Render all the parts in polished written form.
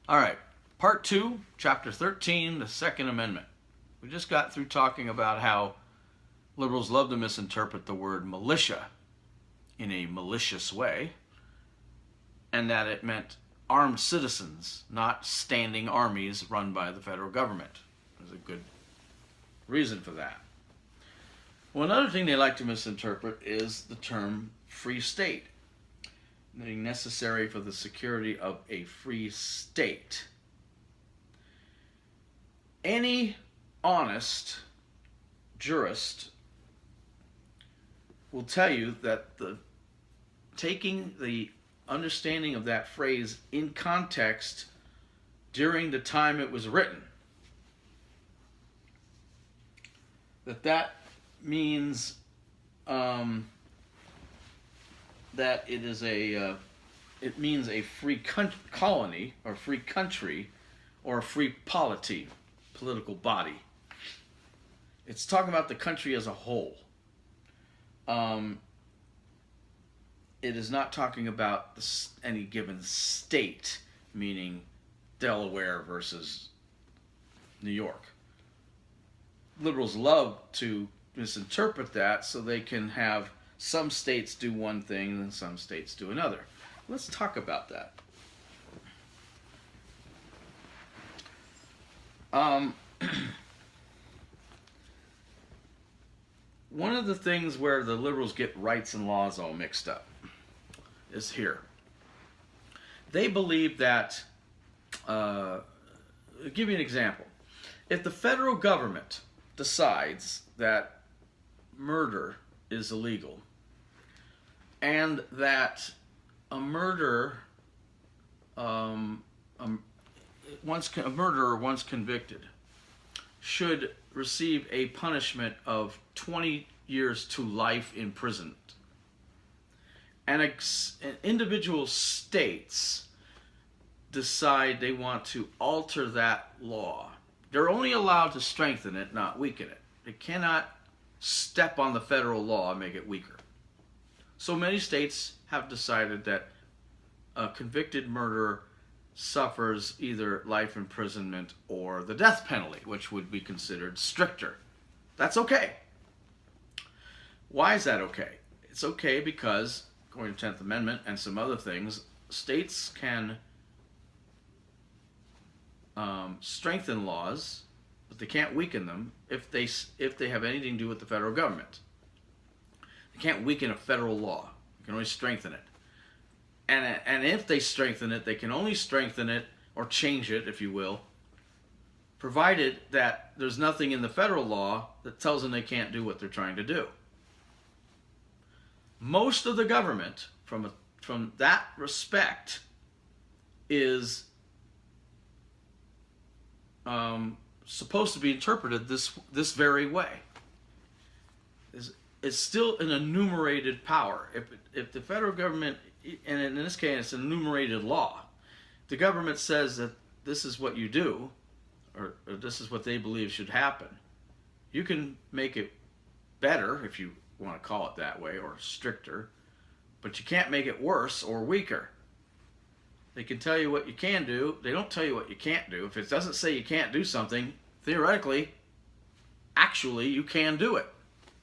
All right, part 2, chapter 13, the Second Amendment. We just got through talking about how liberals love to misinterpret the word militia in a malicious way, and that it meant armed citizens, not standing armies run by the federal government. There's a good reason for that. Well, another thing they like to misinterpret is the term free state, being necessary for the security of a free state. Any honest jurist will tell you that taking the understanding of that phrase in context during the time it was written, that means that it means a free colony or free country or a free polity, political body. It's talking about the country as a whole. It is not talking about any given state, meaning Delaware versus New York. Liberals love to misinterpret that so they can have some states do one thing and some states do another. Let's talk about that. One of the things where the liberals get rights and laws all mixed up is here. They believe that, I'll give you an example. If the federal government decides that murder is illegal and that a murderer once convicted should receive a punishment of 20 years to life imprisonment, and individual states decide they want to alter that law, they're only allowed to strengthen it, not weaken it. They cannot step on the federal law and make it weaker. So many states have decided that a convicted murderer suffers either life imprisonment or the death penalty, which would be considered stricter. That's okay. Why is that okay? It's okay because, according to the 10th Amendment and some other things, states can strengthen laws, but they can't weaken them if they have anything to do with the federal government. They can't weaken a federal law. They can only strengthen it. And if they strengthen it, they can only strengthen it or change it, if you will, provided that there's nothing in the federal law that tells them they can't do what they're trying to do. Most of the government, from that respect, is supposed to be interpreted this very way. It's still an enumerated power. If the federal government, and in this case it's an enumerated law, the government says that this is what you do, or this is what they believe should happen, you can make it better, if you want to call it that way, or stricter, but you can't make it worse or weaker. They can tell you what you can do. They don't tell you what you can't do. If it doesn't say you can't do something, theoretically, actually, you can do it,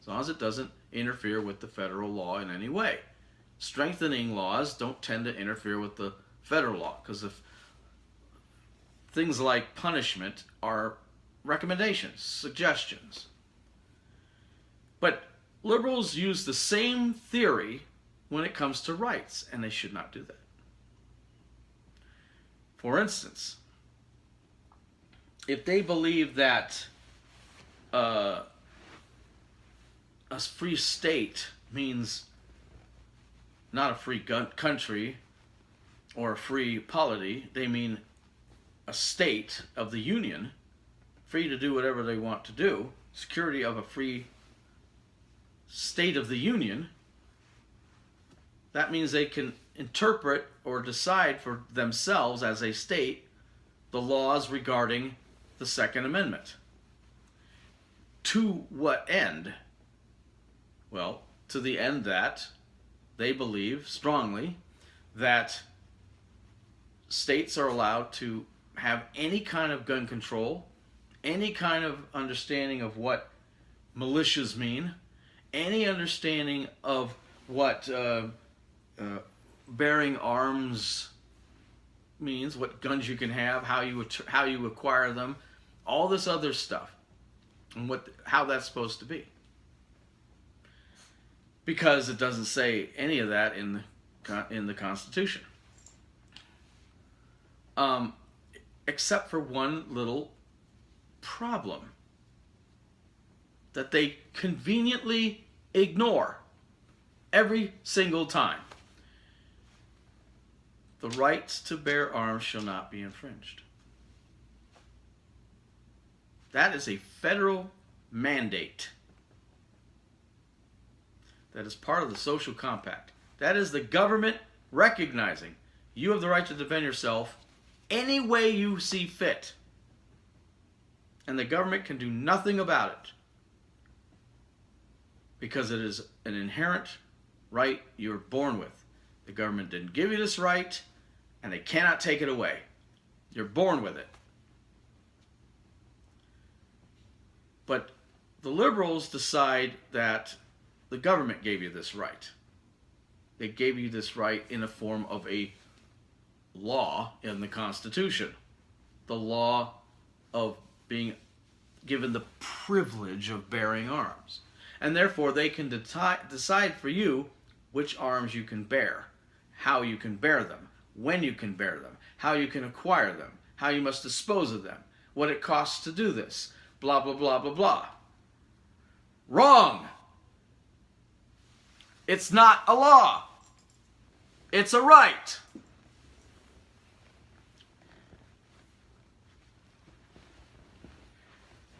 as long as it doesn't interfere with the federal law in any way. Strengthening laws don't tend to interfere with the federal law, because if things like punishment are recommendations, suggestions. But liberals use the same theory when it comes to rights, and they should not do that. For instance, if they believe that a free state means not a free country or a free polity, they mean a state of the Union, free to do whatever they want to do, security of a free state of the Union, that means they can interpret or decide for themselves as a state the laws regarding the Second Amendment. To what end? Well, to the end that they believe strongly that states are allowed to have any kind of gun control, any kind of understanding of what militias mean, any understanding of what bearing arms means, what guns you can have, how you acquire them, all this other stuff, and how that's supposed to be. Because it doesn't say any of that in the Constitution, except for one little problem that they conveniently ignore every single time. The rights to bear arms shall not be infringed. That is a federal mandate. That is part of the social compact. That is the government recognizing you have the right to defend yourself any way you see fit. And the government can do nothing about it. Because it is an inherent right you're born with. The government didn't give you this right, and they cannot take it away. You're born with it. But the liberals decide that the government gave you this right. They gave you this right in the form of a law in the Constitution. The law of being given the privilege of bearing arms. And therefore they can decide for you which arms you can bear, how you can bear them, when you can bear them, how you can acquire them, how you must dispose of them, what it costs to do this, blah, blah, blah, blah, blah. Wrong! It's not a law. It's a right.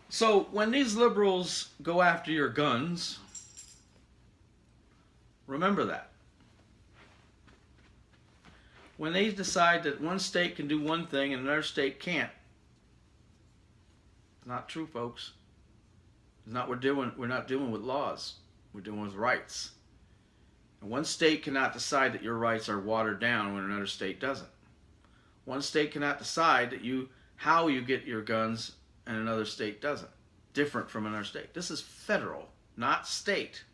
So when these liberals go after your guns, remember that. When they decide that one state can do one thing and another state can't, it's not true, folks. It's not we're not dealing with laws. We're dealing with rights. And one state cannot decide that your rights are watered down when another state doesn't. One state cannot decide that how you get your guns and another state doesn't. Different from another state. This is federal, not state.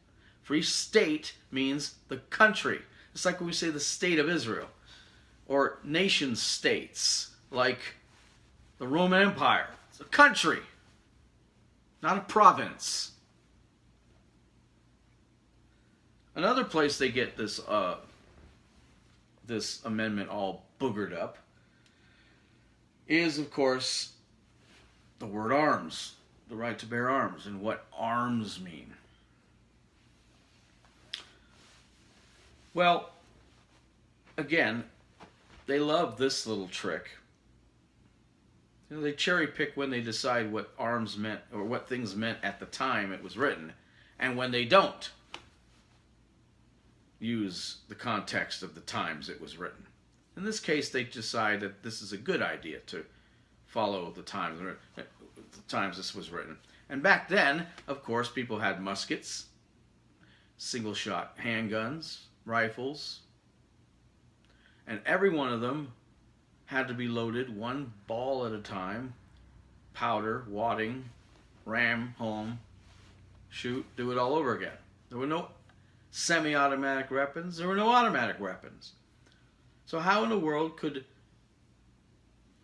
Free state means the country. It's like when we say the state of Israel. Or nation states, like the Roman Empire. It's a country, not a province. Another place they get this amendment all boogered up is, of course, the word arms, the right to bear arms, and what arms mean. Well, again, they love this little trick. You know, they cherry pick when they decide what arms meant or what things meant at the time it was written, and when they don't use the context of the times it was written. In this case, they decide that this is a good idea to follow the times this was written. And back then, of course, people had muskets, single-shot handguns, rifles, and every one of them had to be loaded one ball at a time, powder, wadding, ram, home, shoot, do it all over again. There were no semi-automatic weapons. There were no automatic weapons. So how in the world could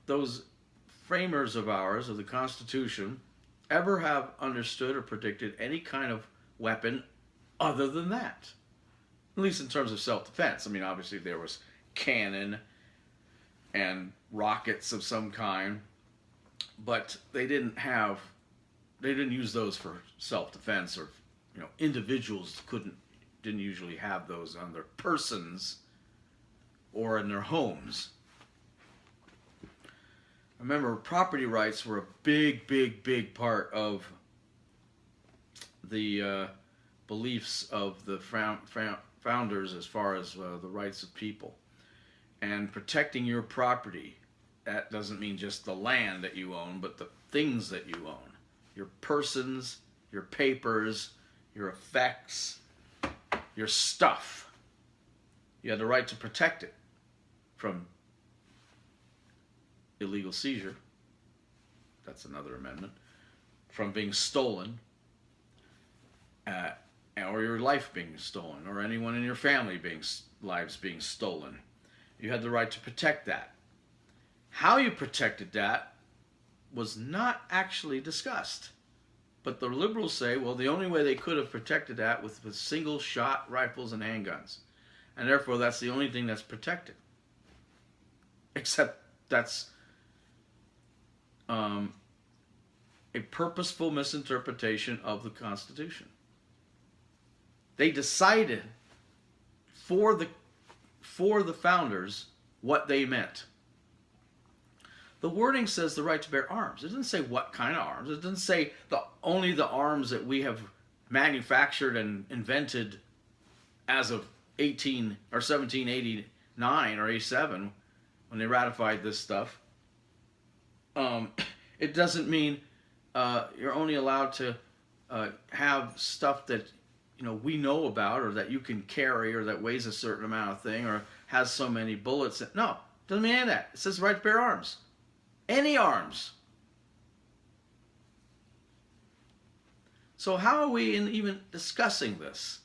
those framers of ours, of the Constitution, ever have understood or predicted any kind of weapon other than that? At least in terms of self-defense. I mean, obviously there was cannon and rockets of some kind, but they didn't use those for self-defense, or individuals didn't usually have those on their persons or in their homes. Remember, property rights were a big, big, big part of the beliefs of the founders as far as the rights of people. And protecting your property, that doesn't mean just the land that you own, but the things that you own. Your persons, your papers, your effects, your stuff. You had the right to protect it from illegal seizure, that's another amendment, from being stolen, or your life being stolen, or anyone in your family lives being stolen. You had the right to protect that. How you protected that was not actually discussed. But the liberals say, well, the only way they could have protected that was with single-shot rifles and handguns. And therefore, that's the only thing that's protected. Except that's a purposeful misinterpretation of the Constitution. They decided for the founders what they meant. The wording says the right to bear arms. It doesn't say what kind of arms. It doesn't say only the arms that we have manufactured and invented as of 1789 or 87 when they ratified this stuff. It doesn't mean you're only allowed to have stuff that we know about, or that you can carry, or that weighs a certain amount of thing, or has so many bullets. No, it doesn't mean any of that. It says the right to bear arms. Any arms. So how are we even discussing this?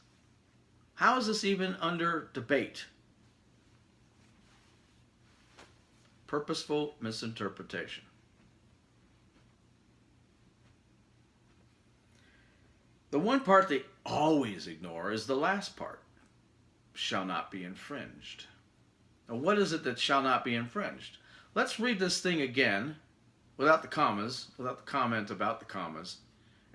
How is this even under debate? Purposeful misinterpretation. The one part they always ignore is the last part. Shall not be infringed. Now, what is it that shall not be infringed? Let's read this thing again, without the commas, without the comment about the commas,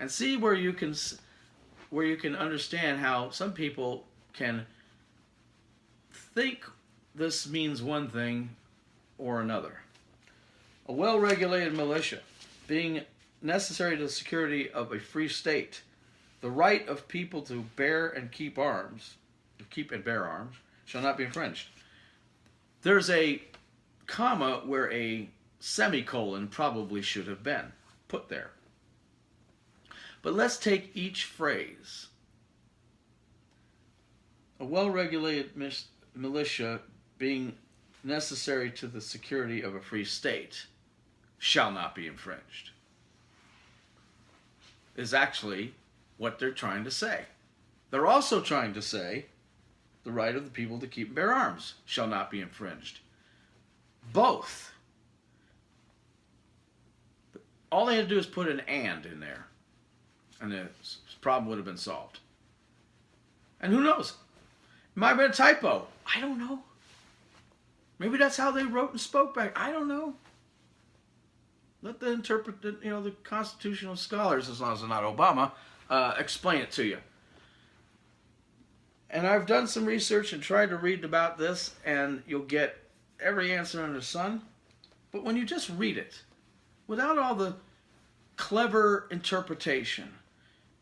and see where you can understand how some people can think this means one thing or another. A well-regulated militia, being necessary to the security of a free state, the right of people to bear and keep arms, shall not be infringed. There's a comma where a semicolon probably should have been put there. But let's take each phrase. A well-regulated militia being necessary to the security of a free state shall not be infringed is actually what they're trying to say. They're also trying to say the right of the people to keep and bear arms shall not be infringed. Both. All they had to do is put an "and" in there, and the problem would have been solved. And who knows? It might have been a typo. I don't know. Maybe that's how they wrote and spoke back. I don't know. Let the constitutional scholars, as long as they're not Obama, explain it to you. And I've done some research and tried to read about this, and you'll get every answer under the sun. But when you just read it, without all the clever interpretation,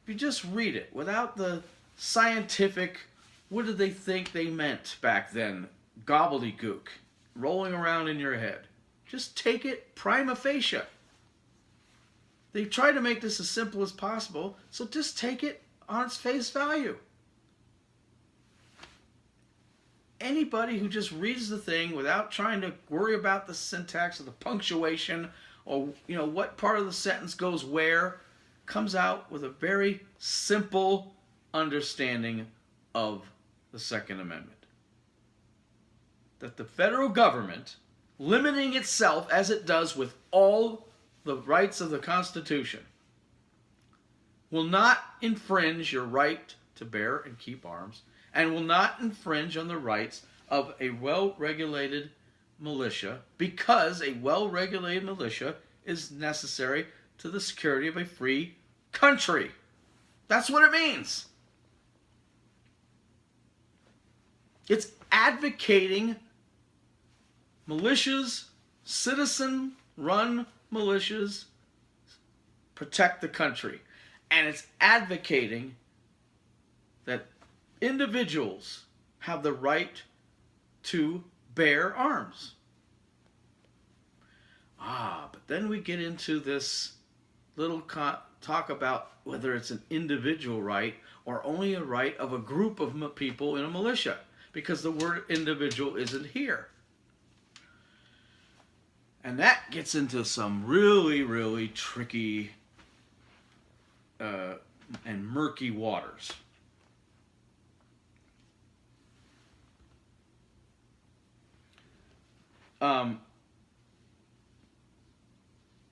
if you just read it without the scientific, what did they think they meant back then, gobbledygook, rolling around in your head, just take it prima facie. They try to make this as simple as possible, so just take it on its face value. Anybody who just reads the thing without trying to worry about the syntax or the punctuation or what part of the sentence goes where comes out with a very simple understanding of the Second Amendment. That the federal government, limiting itself as it does with all the rights of the Constitution, will not infringe your right to bear and keep arms, and will not infringe on the rights of a well-regulated militia, because a well-regulated militia is necessary to the security of a free country. That's what it means. It's advocating militias, citizen-run militias, protect the country. And it's advocating that individuals have the right to bear arms. But then we get into this little talk about whether it's an individual right or only a right of a group of people in a militia, because the word individual isn't here. And that gets into some really, really tricky and murky waters.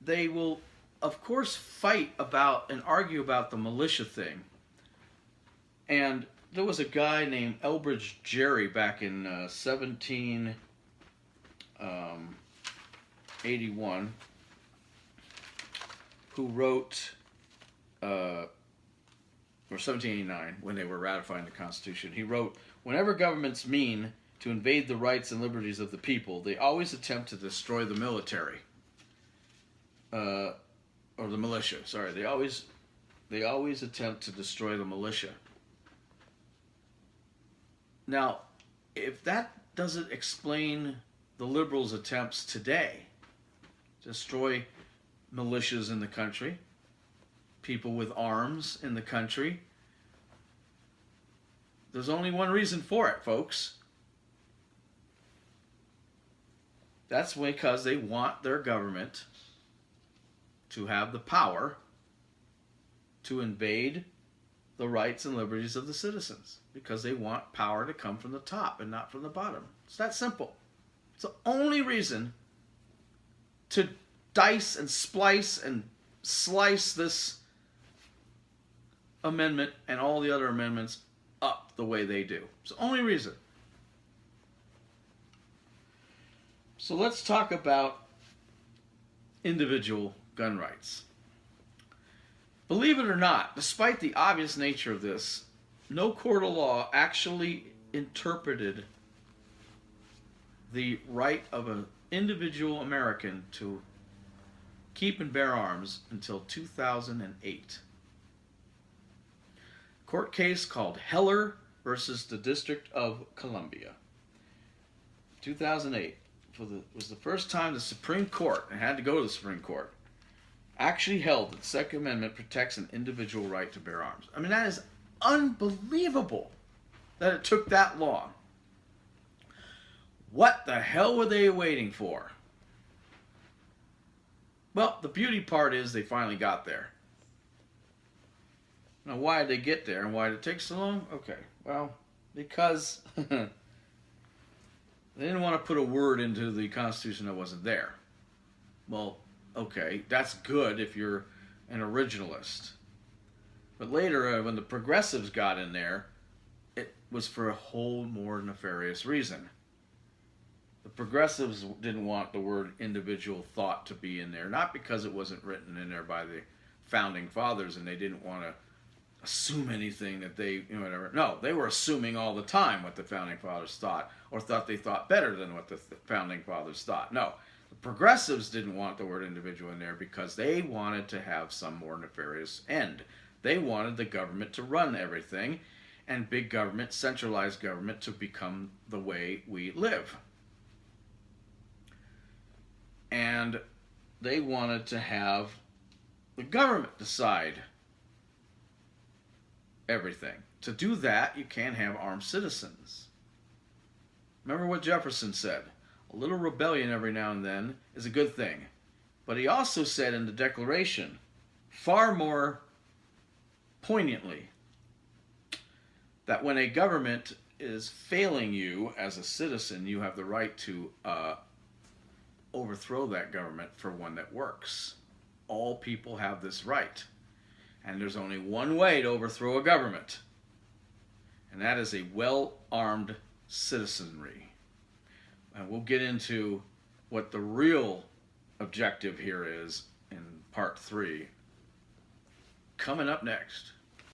They will, of course, fight about and argue about the militia thing. And there was a guy named Elbridge Gerry back in 1781 who wrote, or 1789, when they were ratifying the Constitution, he wrote, "Whenever governments mean to invade the rights and liberties of the people, they always attempt to destroy the military." Or the militia, sorry. They always attempt to destroy the militia. Now, if that doesn't explain the liberals' attempts today to destroy militias in the country, people with arms in the country, there's only one reason for it, folks. That's because they want their government to have the power to invade the rights and liberties of the citizens, because they want power to come from the top and not from the bottom. It's that simple. It's the only reason to dice and splice and slice this amendment and all the other amendments up the way they do. It's the only reason. So let's talk about individual gun rights. Believe it or not, despite the obvious nature of this, no court of law actually interpreted the right of an individual American to keep and bear arms until 2008. Court case called Heller versus the District of Columbia. 2008 was the first time the Supreme Court, and had to go to the Supreme Court, actually held that the Second Amendment protects an individual right to bear arms. I mean, that is unbelievable that it took that long. What the hell were they waiting for? Well, the beauty part is they finally got there. Now, why did they get there and why did it take so long? Okay, well, because they didn't want to put a word into the Constitution that wasn't there. Well, okay, that's good if you're an originalist. But later, when the progressives got in there, it was for a whole more nefarious reason. The progressives didn't want the word individual thought to be in there, not because it wasn't written in there by the founding fathers and they didn't want to assume anything that they, whatever. No, they were assuming all the time what the founding fathers thought, or thought they thought better than what the founding fathers thought. No, the progressives didn't want the word individual in there because they wanted to have some more nefarious end. They wanted the government to run everything, and big government, centralized government, to become the way we live. And they wanted to have the government decide everything. To do that, you can't have armed citizens. Remember what Jefferson said: a little rebellion every now and then is a good thing. But he also said in the Declaration, far more poignantly, that when a government is failing you as a citizen, you have the right to overthrow that government for one that works. All people have this right. And there's only one way to overthrow a government, and that is a well-armed citizenry. And we'll get into what the real objective here is in part 3 coming up next.